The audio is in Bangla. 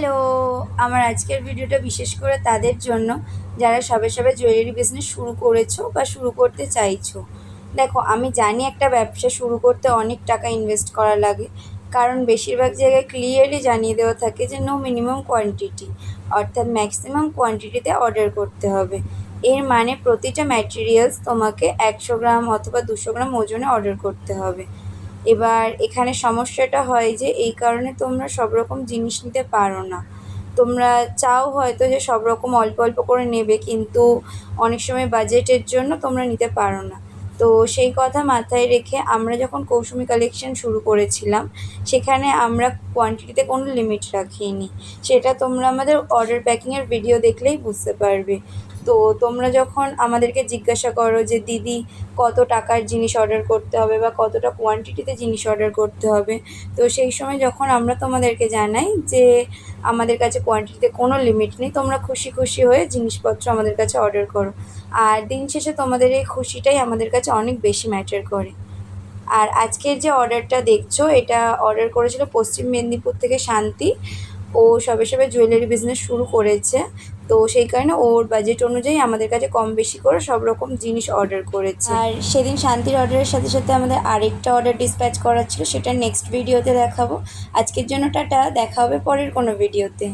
হ্যালো, আমার আজকের ভিডিওটা বিশেষ করে তাদের জন্য যারা সবে সবে জুয়েলারি বিজনেস শুরু করেছো বা শুরু করতে চাইছো। দেখো, আমি জানি একটা ব্যবসা শুরু করতে অনেক টাকা ইনভেস্ট করা লাগে, কারণ বেশিরভাগ জায়গায় ক্লিয়ারলি জানিয়ে দেওয়া থাকে যে নো মিনিমাম কোয়ান্টিটি, অর্থাৎ ম্যাক্সিমাম কোয়ান্টিটিতে অর্ডার করতে হবে। এর মানে প্রতিটা ম্যাটেরিয়ালস তোমাকে 100 গ্রাম অথবা 200 গ্রাম ওজনে অর্ডার করতে হবে। এবার এখানে সমস্যাটা হয় যে এই কারণে তোমরা সব রকম জিনিস নিতে পারো না। তোমরা চাও হয়তো যে সব রকম অল্প অল্প করে নেবে, কিন্তু অনেক সময় বাজেটের জন্য তোমরা নিতে পারো না। তো সেই কথা মাথায় রেখে আমরা যখন কৌসুমী কালেকশন শুরু করেছিলাম, সেখানে আমরা কোয়ান্টিটিতে কোনো লিমিট রাখিনি। সেটা তোমরা আমাদের অর্ডার প্যাকিংয়ের ভিডিও দেখলেই বুঝতে পারবে। তো তোমরা যখন আমাদেরকে জিজ্ঞাসা করো যে দিদি কত টাকার জিনিস অর্ডার করতে হবে বা কতটা কোয়ান্টিটিতে জিনিস অর্ডার করতে হবে, তো সেই সময় যখন আমরা তোমাদেরকে জানাই যে আমাদের কাছে কোয়ান্টিটিতে কোনো লিমিট নেই, তোমরা খুশি খুশি হয়ে জিনিসপত্র আমাদের কাছে অর্ডার করো। আর দিন শেষে তোমাদের এই খুশিটাই আমাদের কাছে অনেক বেশি ম্যাটার করে। আর আজকের যে অর্ডারটা দেখছো, এটা অর্ডার করেছিল পশ্চিম মেদিনীপুর থেকে শান্তি। ও সবে সবে জুয়েলারি বিজনেস শুরু করেছে, তো সেই কারণে ওর বাজেট অনুযায়ী আমাদের কাছে কম বেশি করে সব রকম জিনিস অর্ডার করেছে। আর সেদিন শান্তির অর্ডারের সাথে সাথে আমাদের আরেকটা অর্ডার ডিসপ্যাচ করার ছিল, সেটা নেক্সট ভিডিওতে দেখাবো। আজকের জন্য টাটা, দেখা হবে পরের কোনো ভিডিওতে।